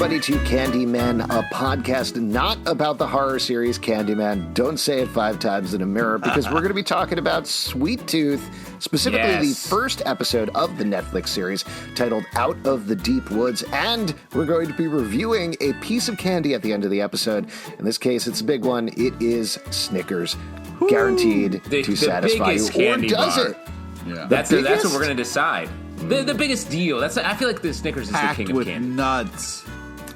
everybody, to Candyman, a podcast not about the horror series Candyman. Don't say it 5 times in a mirror, because we're going to be talking about Sweet Tooth, specifically the first episode of the Netflix series titled Out of the Deep Woods, and we're going to be reviewing a piece of candy at the end of the episode. In this case, it's a big one. It is Snickers, guaranteed to satisfy you. Or does bar. it? Yeah. That's what we're going to decide. The biggest deal. I feel like the Snickers is Packed the king of candy. Nuts.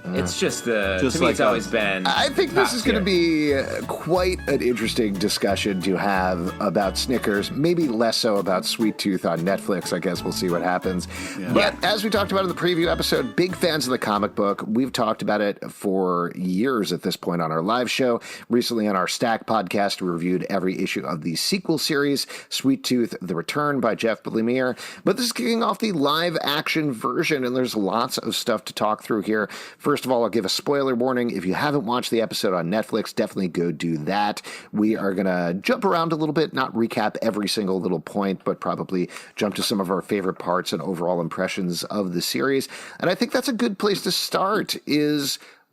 It's just to like me, it's always been. I think this is going to be quite an interesting discussion to have about Snickers. Maybe less so about Sweet Tooth on Netflix. I guess we'll see what happens. Yeah. But as we talked about in the preview episode, big fans of the comic book. We've talked about it for years at this point on our live show. Recently on our Stack podcast, we reviewed every issue of the sequel series, Sweet Tooth: The Return by Jeff Lemire. But this is kicking off the live action version, and there's lots of stuff to talk through here. First of all, I'll give a spoiler warning. If you haven't watched the episode on Netflix, definitely go do that. We are going to jump around a little bit, not recap every single little point, but probably jump to some of our favorite parts and overall impressions of the series. And I think that's a good place to start.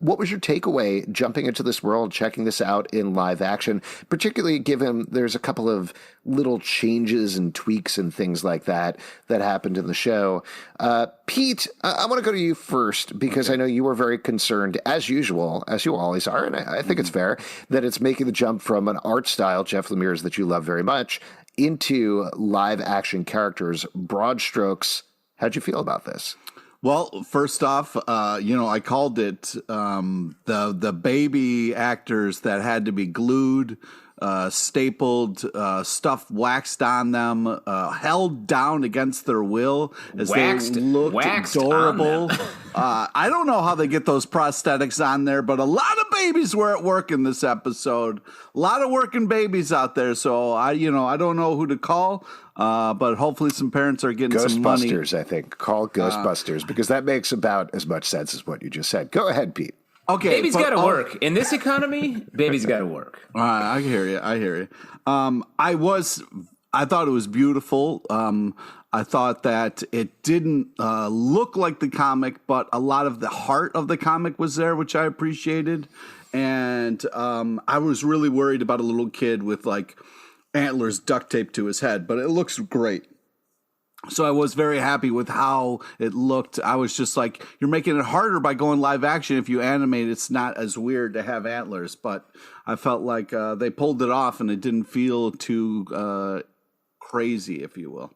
What was your takeaway jumping into this world, checking this out in live action, particularly given there's a couple of little changes and tweaks and things like that happened in the show? Pete, I want to go to you first, because I know you were very concerned, as usual, as you always are, and I think it's fair, that it's making the jump from an art style, Jeff Lemire's, that you love very much, into live action characters, broad strokes. How'd you feel about this? Well, first off, I called it the baby actors that had to be glued, stapled, stuff waxed on them, held down against their will as they looked adorable. I don't know how they get those prosthetics on there, but a lot of babies were at work in this episode. A lot of working babies out there. So I don't know who to call. But hopefully some parents are getting some money. Ghostbusters, I think. Call Ghostbusters, because that makes about as much sense as what you just said. Go ahead, Pete. Okay, baby's got to work. In this economy, baby's got to work. I hear you. I thought it was beautiful. I thought that it didn't look like the comic, but a lot of the heart of the comic was there, which I appreciated. And I was really worried about a little kid with antlers duct taped to his head, but it looks great. So I was very happy with how it looked. I was just like, you're making it harder by going live action. If you animate, it's not as weird to have antlers, but I felt like they pulled it off and it didn't feel too crazy, if you will.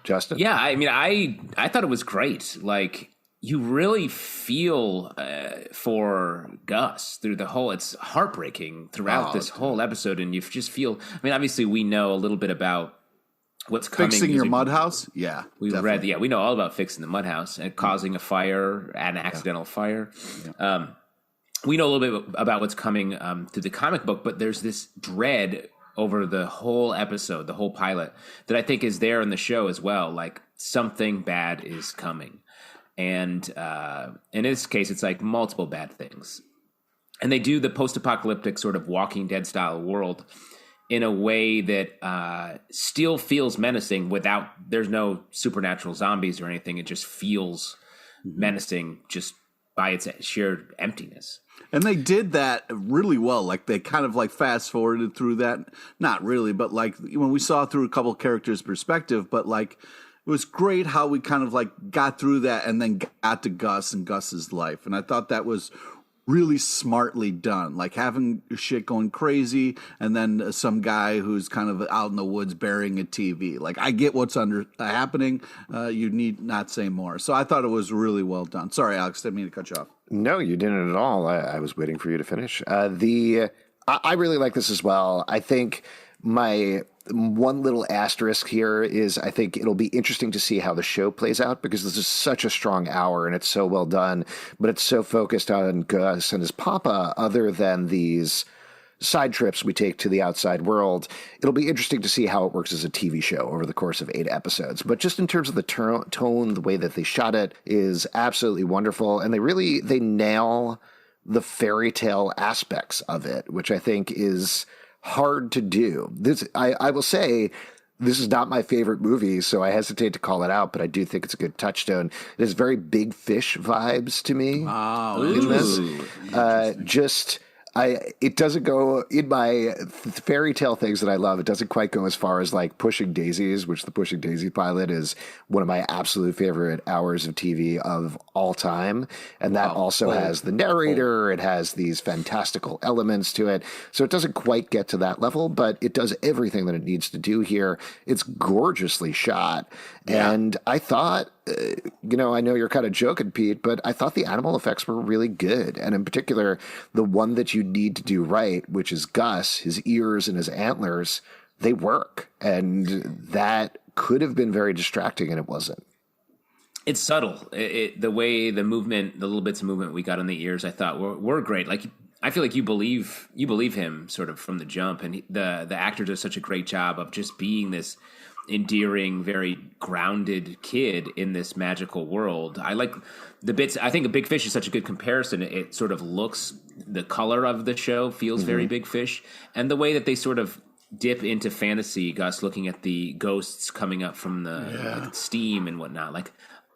Justin? Yeah, I mean, I thought it was great. You really feel for Gus through the whole. It's heartbreaking throughout this whole episode, and you just feel. I mean, obviously, we know a little bit about what's coming. Fixing your mud house, yeah, we definitely. read. Yeah, we know all about fixing the mud house and causing a fire, an accidental fire. Yeah. We know a little bit about what's coming through the comic book, but there's this dread over the whole episode, the whole pilot, that I think is there in the show as well. Like something bad is coming. And in this case, it's like multiple bad things. And they do the post-apocalyptic sort of Walking Dead style world in a way that still feels menacing without, there's no supernatural zombies or anything. It just feels menacing just by its sheer emptiness. And they did that really well. They kind of fast forwarded through that. Not really, but when we saw through a couple of characters' perspective, but it was great how we kind of got through that and then got to Gus and Gus's life. And I thought that was really smartly done. Having shit going crazy and then some guy who's kind of out in the woods burying a TV. I get what's happening. You need not say more. So I thought it was really well done. Sorry, Alex, didn't mean to cut you off. No, you didn't at all. I was waiting for you to finish. I really like this as well. I think my one little asterisk here is I think it'll be interesting to see how the show plays out, because this is such a strong hour and it's so well done, but it's so focused on Gus and his papa other than these side trips we take to the outside world. It'll be interesting to see how it works as a TV show over the course of 8 episodes. But just in terms of the tone, the way that they shot it is absolutely wonderful. And they nail the fairy tale aspects of it, which I think is hard to do. I will say This is not my favorite movie, so I hesitate to call it out, but I do think it's a good touchstone. It has very Big Fish vibes to me in this. It doesn't go in my fairy tale things that I love. It doesn't quite go as far as like Pushing Daisies, which the Pushing Daisy pilot is one of my absolute favorite hours of TV of all time. And that also has the narrator. It has these fantastical elements to it. So it doesn't quite get to that level, but it does everything that it needs to do here. It's gorgeously shot. Yeah. And I thought, I know you're kind of joking, Pete, but I thought the animal effects were really good. And in particular, the one that you need to do right, which is Gus, his ears and his antlers, they work. And that could have been very distracting, and it wasn't. It's subtle. The way the movement, the little bits of movement we got on the ears, I thought were great. Like, I feel like you believe him sort of from the jump. And the actor does such a great job of just being this endearing, very grounded kid in this magical world. I like the bits. I think a Big Fish is such a good comparison. It sort of looks, the color of the show feels very Big Fish, and the way that they sort of dip into fantasy, Gus looking at the ghosts coming up from the like, steam and whatnot. Like,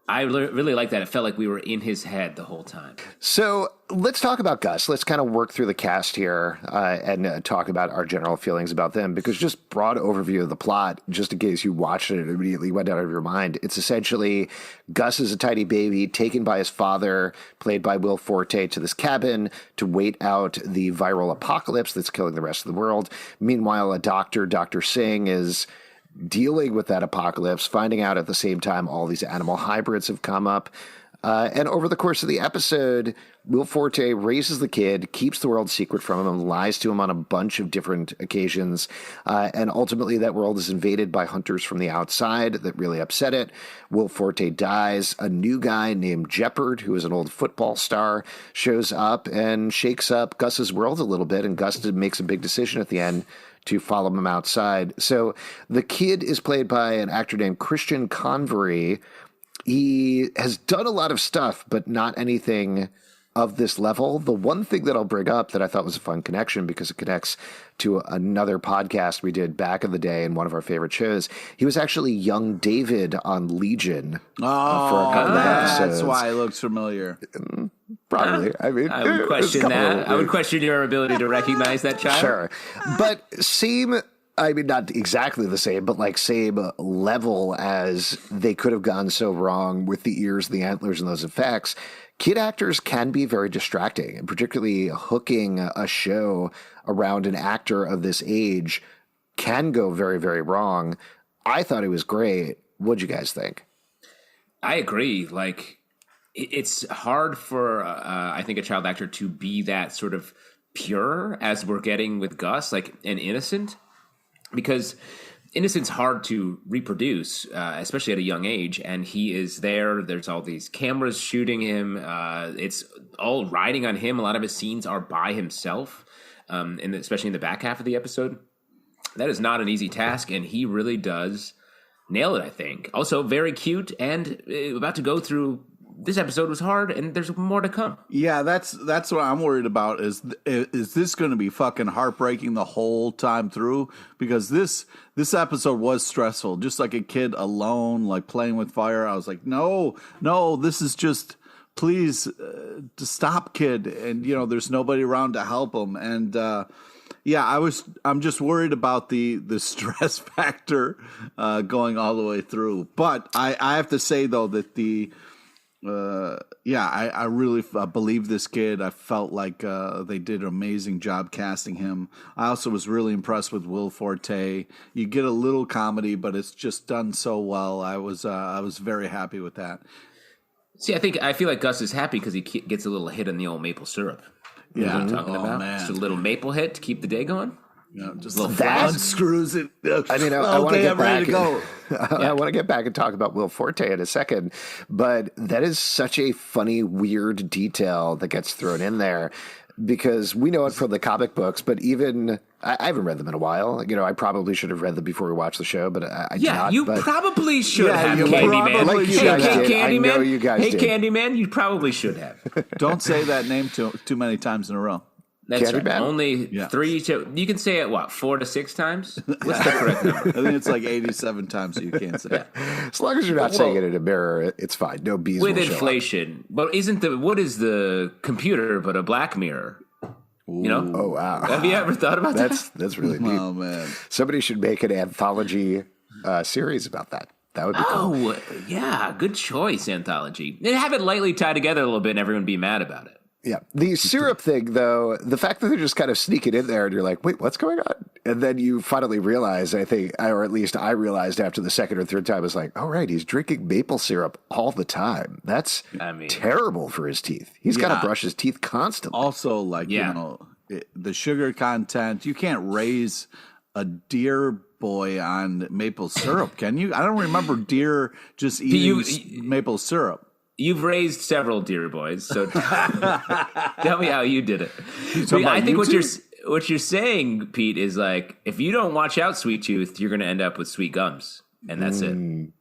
I really like that. It felt like we were in his head the whole time. So let's talk about Gus. Let's kind of work through the cast here and talk about our general feelings about them, because just broad overview of the plot, just in case you watched it and immediately went out of your mind. It's essentially Gus is a tiny baby taken by his father, played by Will Forte, to this cabin to wait out the viral apocalypse that's killing the rest of the world. Meanwhile, a doctor, Dr. Singh, is dealing with that apocalypse, finding out at the same time all these animal hybrids have come up. And over the course of the episode, Will Forte raises the kid, keeps the world secret from him, lies to him on a bunch of different occasions. And ultimately, that world is invaded by hunters from the outside that really upset it. Will Forte dies. A new guy named Jeopard, who is an old football star, shows up and shakes up Gus's world a little bit. And Gus makes a big decision at the end to follow him outside. So the kid is played by an actor named Christian Convery. He has done a lot of stuff, but not anything of this level. The one thing that I'll bring up that I thought was a fun connection, because it connects to another podcast we did back in the day in one of our favorite shows, he was actually young David on Legion for a couple of episodes. That's why it looks familiar. Probably. I mean, I would question that. I would question your ability to recognize that child. Sure. But not exactly the same, but like same level as they could have gone so wrong with the ears, the antlers, and those effects. Kid actors can be very distracting, and particularly hooking a show around an actor of this age can go very, very wrong. I thought it was great. What'd you guys think? I agree. Like, it's hard for, I think, a child actor to be that sort of pure as we're getting with Gus, like, and innocent, because innocent's hard to reproduce, especially at a young age. And he is there. There's all these cameras shooting him. It's all riding on him. A lot of his scenes are by himself, and especially in the back half of the episode. That is not an easy task, and he really does nail it, I think. Also, very cute, and about to go through. This episode was hard, and there's more to come. Yeah, that's what I'm worried about. Is this going to be fucking heartbreaking the whole time through? Because this episode was stressful, just like a kid alone, like playing with fire. I was like, no, this is just, please, to stop, kid. And there's nobody around to help him. And I'm just worried about the stress factor going all the way through. But I have to say though that I really believe this kid. I felt like they did an amazing job casting him. I also was really impressed with Will Forte. You get a little comedy, but it's just done so well. I was very happy with that. See, I feel like Gus is happy because he gets a little hit on the old maple syrup. You know what I'm talking about? Man. Just a little maple hit to keep the day going. Just a little unscrews it. I want to get back. I want to get back and talk about Will Forte in a second, but that is such a funny, weird detail that gets thrown in there, because we know it from the comic books, but even I haven't read them in a while. I probably should have read them before we watched the show, but I did not. You probably should have, Candyman. Like you guys did. Candyman. I know you guys did. Candyman, you probably should have. Don't say that name too many times in a row. That's right. Candyman? Only 3 to, you can say it, 4 to 6 times? What's the correct number? I think it's like 87 times, so you can't say it. As long as you're not saying it in a mirror, it's fine. No bees With will show inflation. But what is the computer but a black mirror? You know? Oh, wow. Have you ever thought about that? That's really deep. Oh, man. Somebody should make an anthology series about that. That would be cool. Oh, yeah. Good choice, anthology. And have it lightly tied together a little bit and everyone be mad about it. Yeah. The syrup thing, though, the fact that they're just kind of sneaking in there and you're like, wait, what's going on? And then you finally realize, I think, or at least I realized after the second or third time, it's like, oh, right, he's drinking maple syrup all the time. That's terrible for his teeth. He's got to brush his teeth constantly. Also, the sugar content, you can't raise a deer boy on maple syrup, can you? I don't remember deer just eating maple syrup. You've raised several deer boys, so tell me how you did it. I think what you're saying, Pete, is like, if you don't watch out, Sweet Tooth, you're going to end up with sweet gums, and that's it.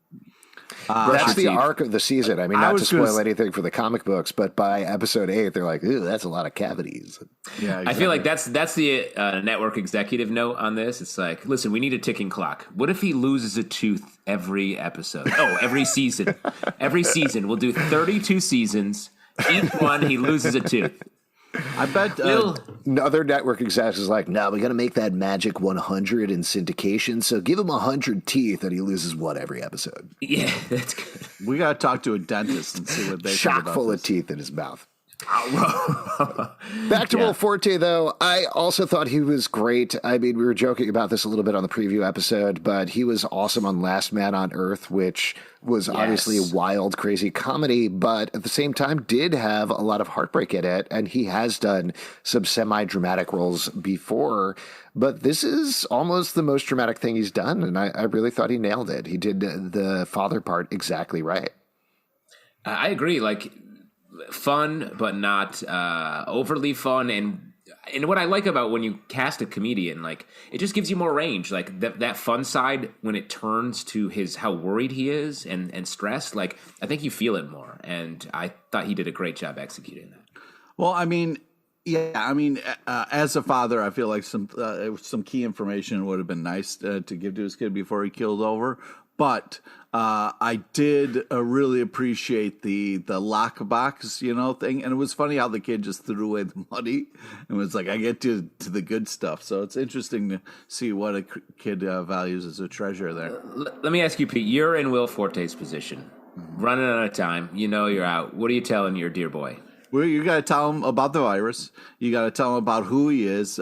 That's the arc of the season. I mean, not to spoil anything for the comic books, but by episode 8, they're like, "Ooh, that's a lot of cavities." Yeah, exactly. I feel like that's the network executive note on this. It's like, listen, we need a ticking clock. What if he loses a tooth every episode? Oh, every season. Every season. We'll do 32 seasons. Each one, he loses a tooth. I bet other network execs is like, no, we got to make that magic 100 in syndication. So give him 100 teeth and he loses one every episode. Yeah, that's good. We got to talk to a dentist and see what they think about full this. of teeth in his mouth. Back to Will Forte, though. I also thought he was great. I mean, we were joking about this a little bit on the preview episode, but he was awesome on Last Man on Earth, which was obviously a wild, crazy comedy, but at the same time did have a lot of heartbreak in it. And he has done some semi-dramatic roles before, but this is almost the most dramatic thing he's done. And I really thought he nailed it. He did the father part exactly right. I agree. Like, fun, but not overly fun. And what I like about when you cast a comedian, like, it just gives you more range. Like that fun side, when it turns to how worried he is and stressed, like, I think you feel it more. And I thought he did a great job executing that. Well, I mean, as a father, I feel like some key information would have been nice to give to his kid before he keeled over. But I did really appreciate the lockbox, thing. And it was funny how the kid just threw away the money and was like, I get to the good stuff. So it's interesting to see what a kid values as a treasure there. Let me ask you, Pete, you're in Will Forte's position, running out of time. You're out. What are you telling your dear boy? Well, you got to tell him about the virus. You got to tell him about who he is.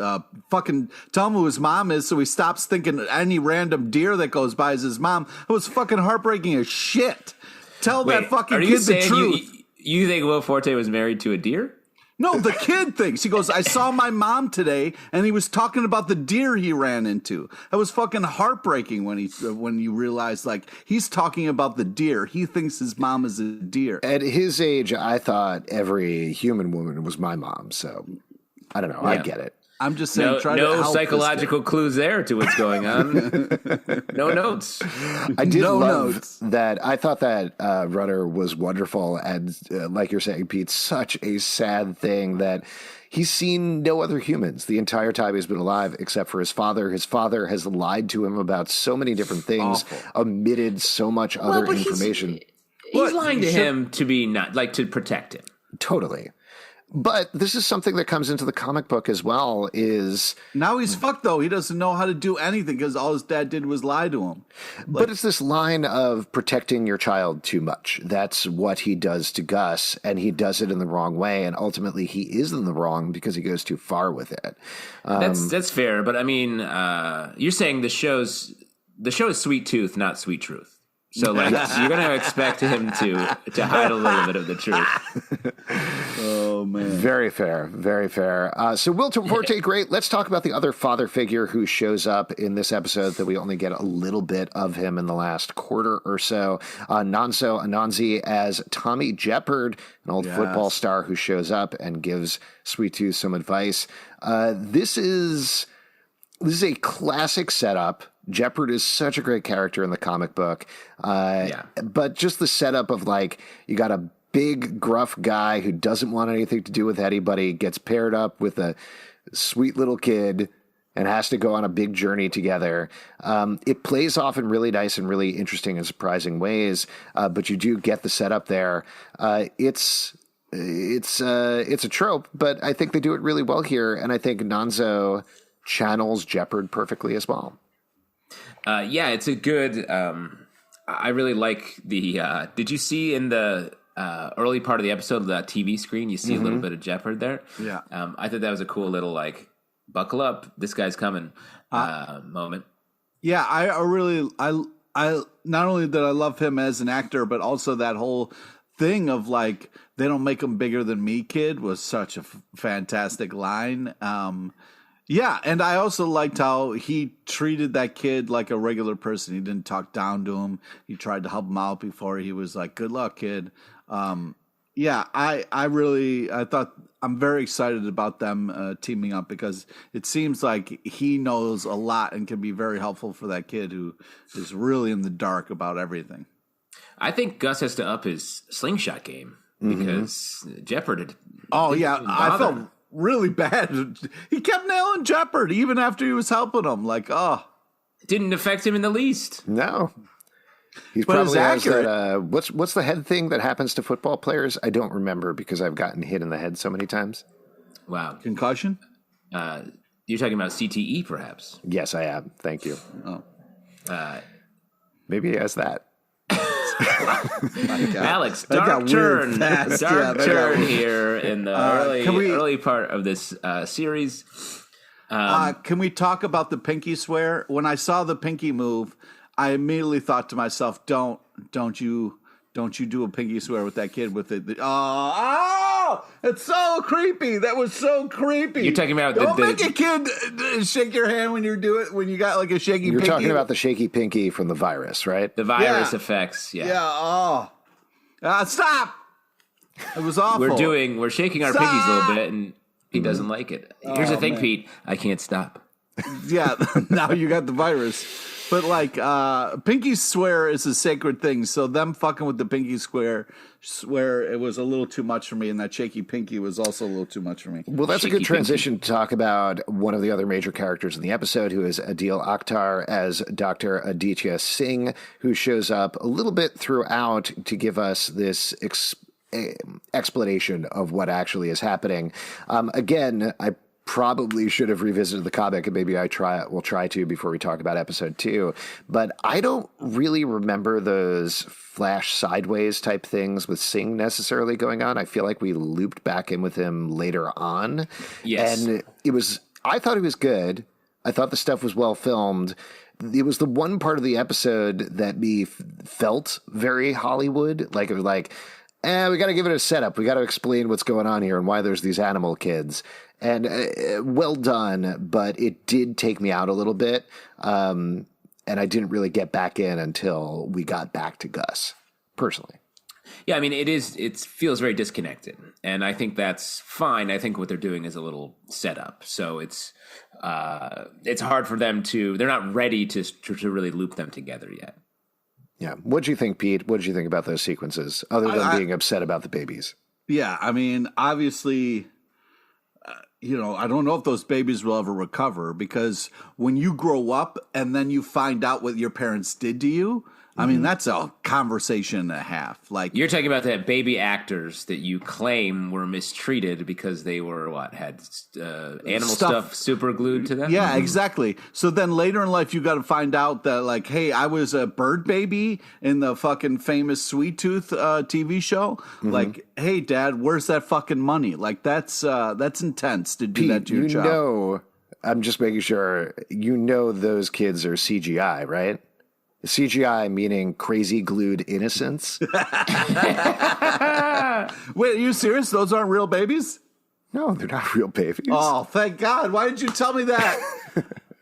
Fucking tell him who his mom is so he stops thinking any random deer that goes by is his mom. It was fucking heartbreaking as shit. Tell that fucking kid the truth. You think Will Forte was married to a deer? No, the kid thinks. He goes, I saw my mom today, and he was talking about the deer he ran into. That was fucking heartbreaking when you realize, like, he's talking about the deer. He thinks his mom is a deer. At his age, I thought every human woman was my mom, so I don't know. Yeah. I get it. I'm just saying, no psychological clues there to what's going on. No notes. I did love that. I thought that runner was wonderful. And like you're saying, Pete, such a sad thing that he's seen no other humans the entire time he's been alive, except for his father. His father has lied to him about so many different things, omitted so much other information. He's lying to him to protect him. Totally. But this is something that comes into the comic book as well, is... Now he's fucked, though. He doesn't know how to do anything because all his dad did was lie to him. But it's this line of protecting your child too much. That's what he does to Gus, and he does it in the wrong way, and ultimately he is in the wrong because he goes too far with it. That's fair, but I mean, you're saying the show is Sweet Tooth, not Sweet Truth. So, like, you're going to expect him to hide a little bit of the truth. Oh, man. Very fair. Very fair. So, Will Forte, great. Let's talk about the other father figure who shows up in this episode that we only get a little bit of him in the last quarter or so. Nonso Anansi as Tommy Jeopard, an old football star who shows up and gives Sweet Tooth some advice. This is a classic setup. Jeopard is such a great character in the comic book. But just the setup of, like, you got a big, gruff guy who doesn't want anything to do with anybody, gets paired up with a sweet little kid and has to go on a big journey together. It plays off in really nice and really interesting and surprising ways, but you do get the setup there. It's a trope, but I think they do it really well here, and I think Nonzo channels Jeopard perfectly as well. Yeah, it's a good. I really like the. Did you see in the early part of the episode, the TV screen, you see a little bit of Jeopard there? Yeah. I thought that was a cool little like buckle up, this guy's coming moment. Yeah, I really not only did I love him as an actor, but also that whole thing of like, they don't make him bigger than me, kid, was such a fantastic line. Yeah, and I also liked how he treated that kid like a regular person. He didn't talk down to him. He tried to help him out before he was like, good luck, kid. Yeah, I thought, I'm very excited about them teaming up, because it seems like he knows a lot and can be very helpful for that kid who is really in the dark about everything. I think Gus has to up his slingshot game, because Jeopard. I felt really bad. He kept nailing Jeopard even after he was helping him. Like, it didn't affect him in the least. No. He's probably has that, what's the head thing that happens to football players? I don't remember because I've gotten hit in the head so many times. Wow. Concussion? You're talking about CTE, perhaps? Yes, I am. Thank you. Maybe he has that. Alex, dark turn here in the early part of this series. Can we talk about the pinky swear? When I saw the pinky move, I immediately thought to myself, don't you do a pinky swear with that kid with it. It's so creepy. That was so creepy. You're talking about don't make a kid shake your hand when when you got like a shaky pinky. You're talking about the shaky pinky from the virus, right? The virus effects, yeah. Yeah, stop. It was awful. We're shaking our pinkies a little bit, and he doesn't like it. Here's the thing, man. Pete, I can't stop. Yeah, now you got the virus. But like, pinky swear is a sacred thing. So them fucking with the pinky swear, it was a little too much for me, and that shaky pinky was also a little too much for me. Well, that's shaky a good transition pinky. To talk about one of the other major characters in the episode, who is Adil Akhtar as Dr. Aditya Singh, who shows up a little bit throughout to give us this explanation of what actually is happening. Again, I probably should have revisited the comic, and maybe we'll try to before we talk about episode 2. But I don't really remember those flash sideways type things with Singh necessarily going on. I feel like we looped back in with him later on. Yes. And I thought it was good. I thought the stuff was well filmed. It was the one part of the episode that felt very Hollywood. Like, it was like, we got to give it a setup. We got to explain what's going on here and why there's these animal kids. And well done, but it did take me out a little bit. And I didn't really get back in until we got back to Gus, personally. Yeah, I mean, it feels very disconnected. And I think that's fine. I think what they're doing is a little setup. So it's hard for them they're not ready to really loop them together yet. Yeah. What'd you think, Pete? What did you think about those sequences, other than being upset about the babies? Yeah, I mean, obviously, I don't know if those babies will ever recover, because when you grow up and then you find out what your parents did to you, I mean, that's a conversation and a half. Like, you're talking about the baby actors that you claim were mistreated because they were had animal stuff super glued to them. Yeah, exactly. So then later in life, you got to find out that, like, hey, I was a bird baby in the fucking famous Sweet Tooth TV show. Like, hey, Dad, where's that fucking money? Like, that's intense to do Pete, that to your child. I'm just making sure those kids are CGI, right? CGI meaning crazy glued innocence. Wait, are you serious? Those aren't real babies? No, they're not real babies. Oh, thank God. Why didn't you tell me that?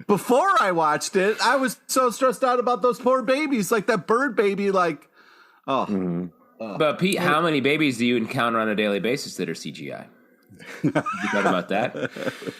Before I watched it, I was so stressed out about those poor babies. Like that bird baby, like, But Pete, how many babies do you encounter on a daily basis that are CGI? You thought about that?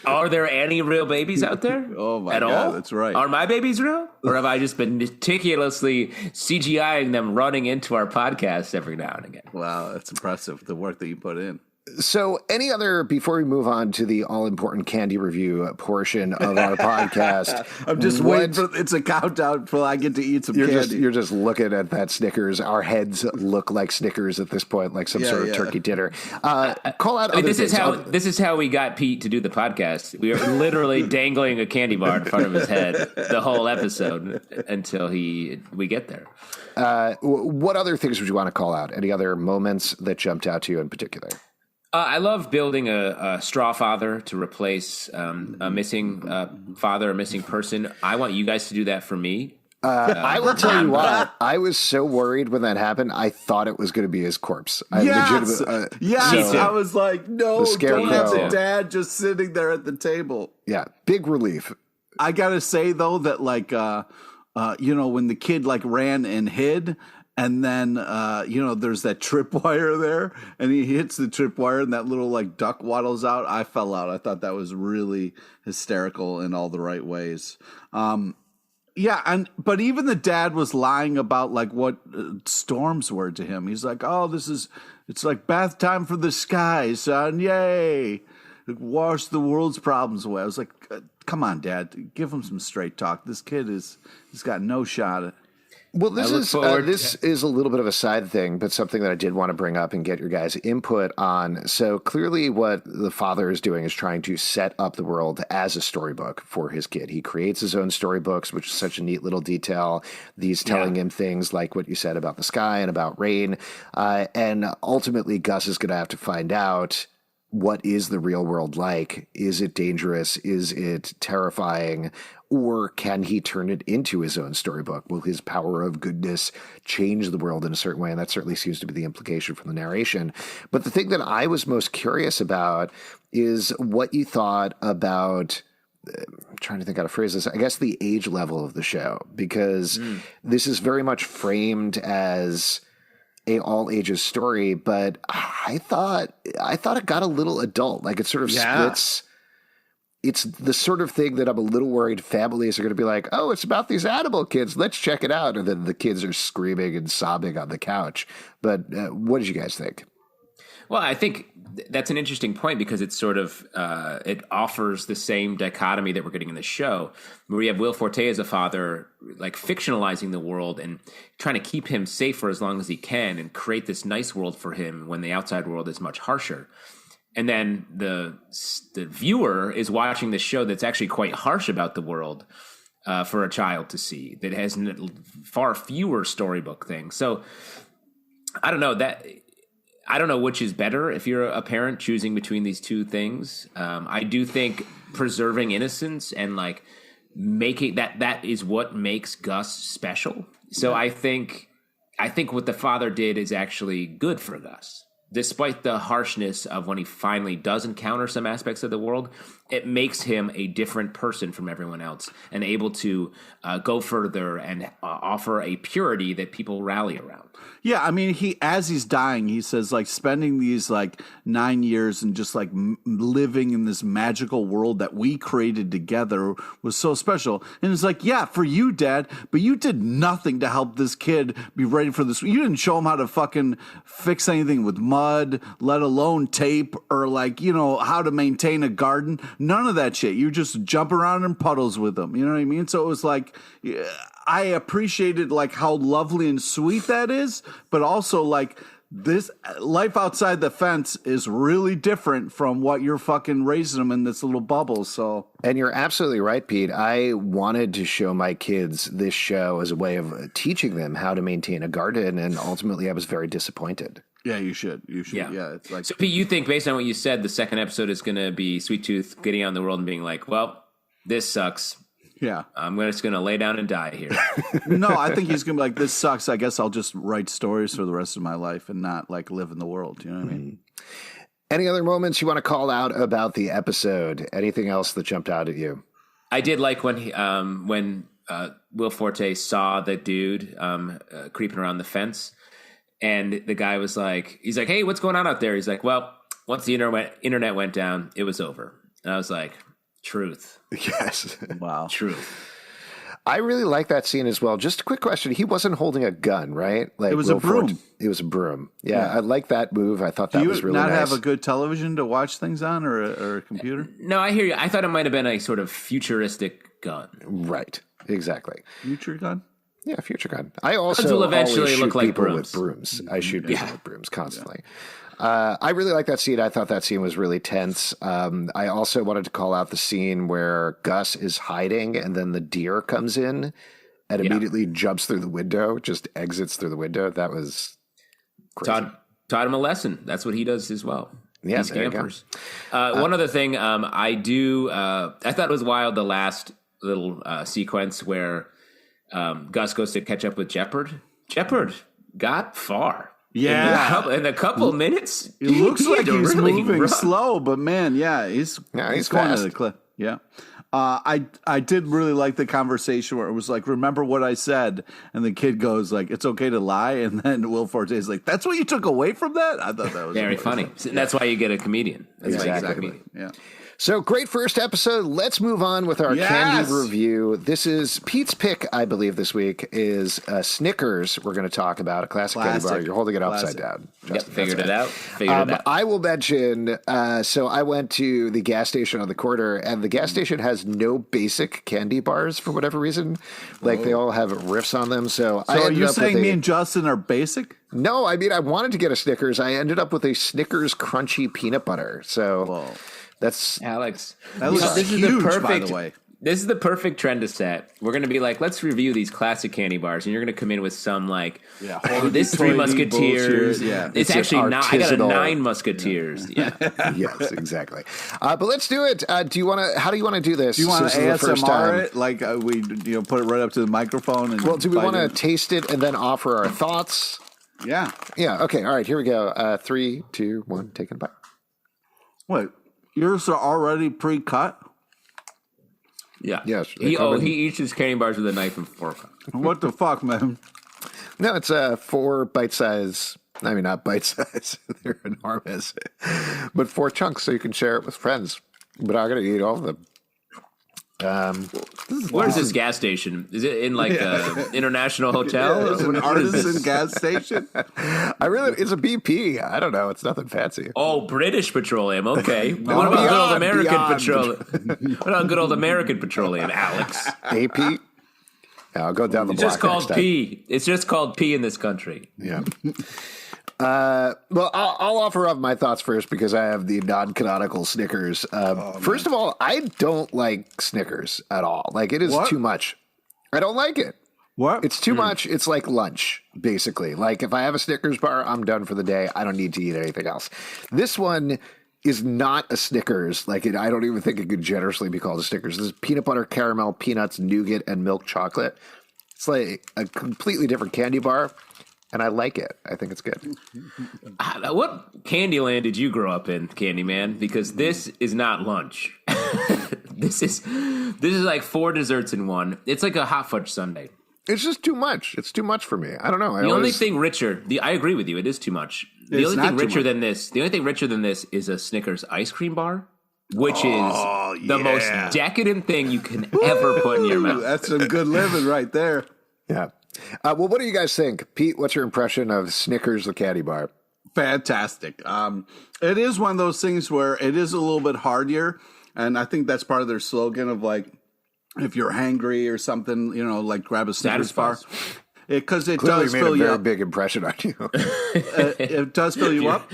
Are there any real babies out there? Oh my God, that's right. Are my babies real? Or have I just been meticulously CGIing them running into our podcast every now and again? Wow, that's impressive, the work that you put in. So any other, before we move on to the all-important candy review portion of our podcast. I'm just waiting for, it's a countdown until I get to eat some candy. You're just looking at that Snickers. Our heads look like Snickers at this point, like some sort of turkey dinner. Call out this is how we got Pete to do the podcast. We are literally dangling a candy bar in front of his head the whole episode until we get there. What other things would you want to call out? Any other moments that jumped out to you in particular? I love building a straw father to replace a missing father, a missing person. I want you guys to do that for me. I will tell you what, I was so worried when that happened. I thought it was going to be his corpse. Yes, I was like, no, don't have the dad just sitting there at the table. Yeah, big relief. I got to say, though, that like, when the kid like ran and hid, and then, there's that tripwire there, and he hits the tripwire, and that little like duck waddles out. I fell out. I thought that was really hysterical in all the right ways. But even the dad was lying about like what storms were to him. He's like, "Oh, it's like bath time for the sky, son! Yay! Wash the world's problems away." I was like, "Come on, Dad, give him some straight talk. This kid he's got no shot." Well, this is a little bit of a side thing, but something that I did want to bring up and get your guys' input on. So clearly what the father is doing is trying to set up the world as a storybook for his kid. He creates his own storybooks, which is such a neat little detail. These telling him things like what you said about the sky and about rain. And ultimately, Gus is going to have to find out, what is the real world like? Is it dangerous? Is it terrifying? Or can he turn it into his own storybook? Will his power of goodness change the world in a certain way? And that certainly seems to be the implication from the narration. But the thing that I was most curious about is what you thought about, I'm trying to think how to phrase this, I guess the age level of the show, because this is very much framed as a all ages story, but I thought it got a little adult. Like it sort of splits. It's the sort of thing that I'm a little worried families are going to be like, oh, it's about these animal kids. Let's check it out. And then the kids are screaming and sobbing on the couch. But what did you guys think? Well, I think that's an interesting point because it's sort of it offers the same dichotomy that we're getting in the show, where we have Will Forte as a father, like fictionalizing the world and trying to keep him safe for as long as he can and create this nice world for him when the outside world is much harsher. And then the viewer is watching this show that's actually quite harsh about the world for a child to see, that has far fewer storybook things. So I don't know which is better if you're a parent choosing between these two things. I do think preserving innocence and like making that is what makes Gus special. So I think what the father did is actually good for Gus. Despite the harshness of when he finally does encounter some aspects of the world, it makes him a different person from everyone else and able to go further and offer a purity that people rally around. Yeah, I mean, as he's dying, he says, like, spending these, like, 9 years and just, like, living in this magical world that we created together was so special. And it's like, yeah, for you, Dad, but you did nothing to help this kid be ready for this. You didn't show him how to fucking fix anything with mud, let alone tape, or, like, how to maintain a garden. None of that shit. You just jump around in puddles with him. You know what I mean? So it was like, I appreciated like how lovely and sweet that is, but also like this life outside the fence is really different from what you're fucking raising them in this little bubble. So, and you're absolutely right, Pete. I wanted to show my kids this show as a way of teaching them how to maintain a garden, and ultimately I was very disappointed. Yeah, you should. Yeah, it's like. So, Pete, you think based on what you said, the second episode is going to be Sweet Tooth getting out in the world and being like, "Well, this sucks. Yeah, I'm just going to lay down and die here." No, I think he's going to be like, "This sucks. I guess I'll just write stories for the rest of my life and not like live in the world." You know what I mean? Any other moments you want to call out about the episode? Anything else that jumped out at you? I did like when Will Forte saw the dude creeping around the fence. And the guy was like, he's like, "Hey, what's going on out there?" He's like, "Well, once the internet went down, it was over." And I was like, truth. Yes. Wow. Truth. I really like that scene as well. Just a quick question. He wasn't holding a gun, right? Like It was a broom. It was a broom. Yeah, I like that move. I thought that was really nice. Do you not have a good television to watch things on or a computer? No, I hear you. I thought it might have been a sort of futuristic gun. Right. Exactly. Future gun? Yeah, future gun. I also Guns will eventually always shoot look like people brooms. with brooms. I shoot people with brooms constantly. I really like that scene. I thought that scene was really tense. I also wanted to call out the scene where Gus is hiding and then the deer comes in and immediately jumps through the window, just exits through the window. That was crazy. Taught him a lesson. That's what he does as well. Yeah, he scampers. One other thing, I thought it was wild, the last little sequence where Gus goes to catch up with Jeopard. Jeopard got far. Yeah. In a couple minutes. It looks like he's really moving slow, but man, he's going fast. to the cliff. Yeah. I did really like the conversation where it was like, remember what I said? And the kid goes like, it's okay to lie. And then Will Forte is like, that's what you took away from that? I thought that was very funny. That's why you get a comedian. That's Exactly. Yeah. So great first episode. Let's move on with our candy review. This is Pete's pick, I believe, this week is Snickers. We're going to talk about a classic candy bar. You're holding it upside down. Justin, figured it out. I will mention, so I went to the gas station on the corner, and the gas station has no basic candy bars for whatever reason. Like they all have riffs on them. So are you saying me and Justin are basic? No, I mean, I wanted to get a Snickers. I ended up with a Snickers crunchy peanut butter. So that's Alex. That looks huge, by the way. This is the perfect trend to set. We're going to be like, let's review these classic candy bars, and you're going to come in with some like, this Three Musketeers. Yeah, it's actually not. I got a 9 Musketeers. Yeah. Yes, exactly. But let's do it. Do you want to? How do you want to do this? Do you want to ASMR it? Like we, put it right up to the microphone. And do we want to taste it and then offer our thoughts? Yeah. Yeah. Okay. All right. Here we go. 3, 2, 1. Take a bite. Wait. Yours are already pre-cut? Yeah. Yes. He eats his candy bars with a knife and fork. What the fuck, man? No, it's 4 bite size. I mean, not bite size. They're enormous. But 4 chunks so you can share it with friends. But I'm going to eat all of them. Where's this gas station? Is it in like an international hotel? It's an artisan gas station. It's a BP. I don't know. It's nothing fancy. Oh, British Petroleum. Okay. What about good old American Petroleum? What about good old American Petroleum, Alex? AP? Yeah, I'll go down the block. It's just called P. It's just called P in this country. Yeah. Well, I'll offer up my thoughts first because I have the non-canonical Snickers. First of all, I don't like Snickers at all. Like, it is too much. I don't like it. What? It's too much. It's like lunch, basically. Like, if I have a Snickers bar, I'm done for the day. I don't need to eat anything else. This one is not a Snickers. Like, I don't even think it could generously be called a Snickers. This is peanut butter, caramel, peanuts, nougat, and milk chocolate. It's like a completely different candy bar. And I like it. I think it's good. What Candyland did you grow up in, Candyman? Because this is not lunch. This is like 4 desserts in one. It's like a hot fudge sundae. It's just too much. It's too much for me. I don't know. Only thing richer. I agree with you. It is too much. The only thing richer than this is a Snickers ice cream bar, which is the most decadent thing you can ever put in your mouth. That's some good living right there. Yeah. Well, what do you guys think? Pete, what's your impression of Snickers, the candy bar? Fantastic. It is one of those things where it is a little bit hardier, and I think that's part of their slogan of like, if you're hangry or something, like grab a Snickers bar. Because it Clearly does made fill a you very up. big impression on you. It does fill you up.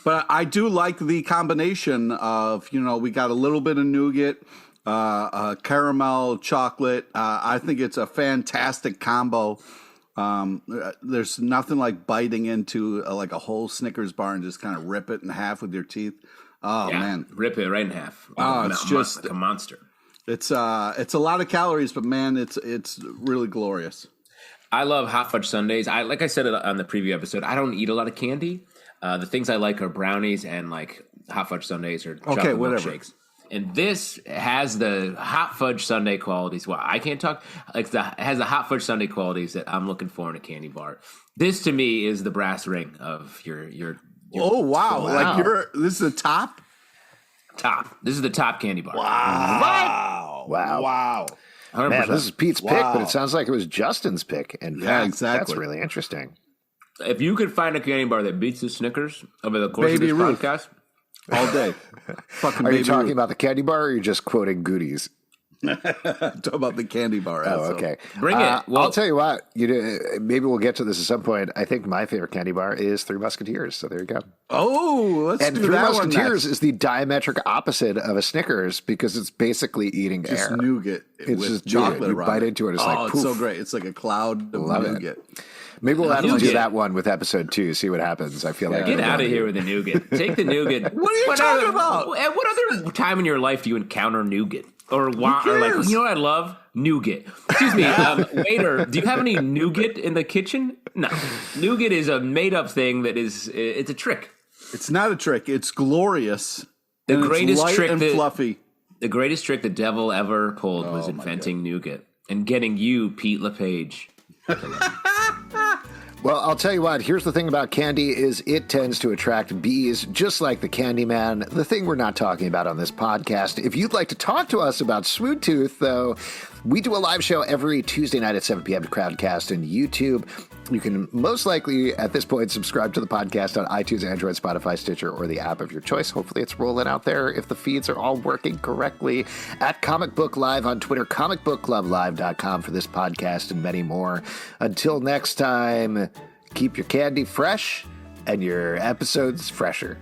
But I do like the combination of, we got a little bit of nougat, caramel, chocolate. I think it's a fantastic combo. There's nothing like biting into like a whole Snickers bar and just kind of rip it in half with your teeth. Oh man, rip it right in half. It's just like a monster. It's a lot of calories, but man, it's really glorious. I love hot fudge sundaes. Like I said on the preview episode, I don't eat a lot of candy. The things I like are brownies and like hot fudge sundaes or chocolate milkshakes. And this has the hot fudge sundae qualities. Well, I can't talk. It has the hot fudge sundae qualities that I'm looking for in a candy bar. This to me is the brass ring of your oh wow! Like this is the top. This is the top candy bar. Wow! Wow! 100%. Man, this is Pete's pick, but it sounds like it was Justin's pick. And exactly. That's really interesting. If you could find a candy bar that beats the Snickers over the course of this podcast, all day. Are you talking about the candy bar, or are you just quoting goodies? Talk about the candy bar. Oh, okay. Bring it. Well, I'll tell you what. Maybe we'll get to this at some point. I think my favorite candy bar is Three Musketeers. So there you go. Oh, let's and do Three that Musketeers is the diametric opposite of a Snickers because it's basically eating just air. Nougat. It's with just chocolate. You bite into it. It's like poof. It's so great. It's like a cloud of nougat. Maybe we'll have to do that one with episode 2. See what happens. I feel like get out of here with the nougat. Take the nougat. What are you talking about? At what other time in your life do you encounter nougat? Or like, you know what I love? Nougat. Excuse me, waiter, do you have any nougat in the kitchen? No. Nougat is a made-up thing that is, it's a trick. It's not a trick. It's glorious. The greatest light trick and fluffy. The greatest trick the devil ever pulled was inventing nougat and getting you, Pete LePage. Well, I'll tell you what, here's the thing about candy is it tends to attract bees, just like the Candyman, the thing we're not talking about on this podcast. If you'd like to talk to us about Sweet Tooth, though, we do a live show every Tuesday night at 7 p.m. to Crowdcast and YouTube. You can most likely, at this point, subscribe to the podcast on iTunes, Android, Spotify, Stitcher, or the app of your choice. Hopefully it's rolling out there if the feeds are all working correctly. At Comic Book Live on Twitter, comicbookclublive.com for this podcast and many more. Until next time, keep your candy fresh and your episodes fresher.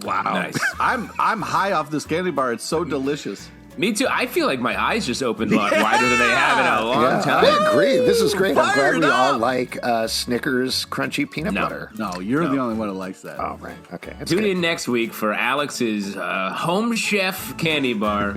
Wow. Nice. I'm high off this candy bar. It's so delicious. Me too. I feel like my eyes just opened a lot wider than they have in a long time. I agree. This is great. I'm glad we all like Snickers crunchy peanut butter. No, you're the only one who likes that. Oh, right. Okay. Tune in next week for Alex's home chef candy bar.